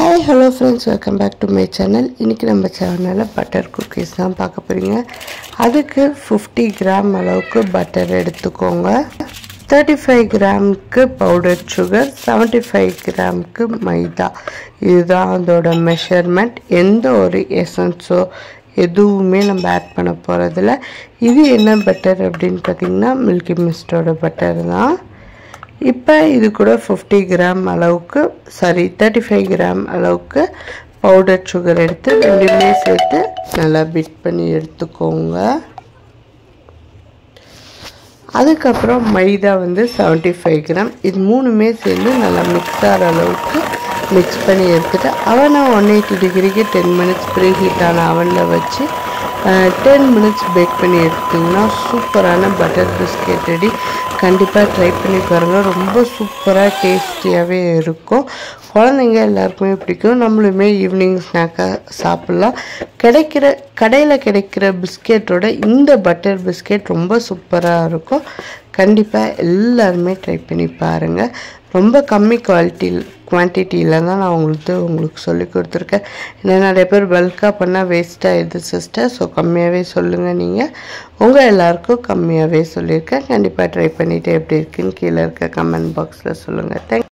Hi, hello friends, welcome back to my channel. இன்னைக்கு நம்ம சேனல்ல பட்டர் குக்கீஸ் தான் பார்க்க போறீங்க. அதுக்கு 50 கிராம் அளவுக்கு பட்டர் எடுத்துக்கோங்க. 35 கிராமுக்கு பவுடர் சுகர், 75 கிராமுக்கு மைதா. இதுதான் அதோட மெஷர்மென்ட். எந்த ஒரு எசன்ஸோ எதுவுமே நம்ம ஆட் பண்ண போறதில்ல. இது என்ன பட்டர் அப்படினு பாத்தீங்கன்னா மில்கி மிஸ்டோட பட்டர் தான். இப்போ இது கூட 50 கிராம் அளவுக்கு 35 கிராம் அளவுக்கு பவுடர் சுகர் எடுத்து ரெண்டுமே சேர்த்து நல்லா பீட் பண்ணி எடுத்துக்கோங்க. அதுக்கப்புறம் மைதா 75 கிராம். இது மூணுமே சேர்ந்து நல்லா மிக்ஸ் ஆகிற அளவுக்கு மிக்ஸ் பண்ணி எடுத்துட்டு அவனை 180 டிகிரிக்கு 10 மினிட்ஸ் ப்ரீ ஹீட்டான அவனில் வச்சு 10 மினிட்ஸ் பேக் பண்ணி எடுத்திங்கன்னா சூப்பரான பட்டர் பிஸ்கெட் ரெடி. கண்டிப்பாக ட்ரை பண்ணி பாருங்கள். ரொம்ப சூப்பராக டேஸ்டியாகவே இருக்கும். குழந்தைங்க எல்லாருக்குமே பிடிக்கும். நம்மளுமே ஈவினிங் ஸ்நாக்காக சாப்பிட்லாம். கடையில் கிடைக்கிற பிஸ்கெட்டோட இந்த பட்டர் பிஸ்கெட் ரொம்ப சூப்பராக இருக்கும். கண்டிப்பாக எல்லாருமே ட்ரை பண்ணி பாருங்கள். ரொம்ப கம்மி குவான்டிட்டியில் தான் நான் உங்களுக்கு சொல்லி கொடுத்துருக்கேன். ஏன்னா நிறைய பேர் பல்காக பண்ணால் வேஸ்ட்டாக இது சிஸ்டர். ஸோ கம்மியாகவே சொல்லுங்கள். நீங்கள் உங்கள் எல்லாருக்கும் கம்மியாகவே சொல்லியிருக்கேன். கண்டிப்பாக ட்ரை பண்ணிவிட்டு எப்படி இருக்குன்னு கீழே இருக்க கமெண்ட் பாக்ஸில் சொல்லுங்கள். தேங்க்யூ.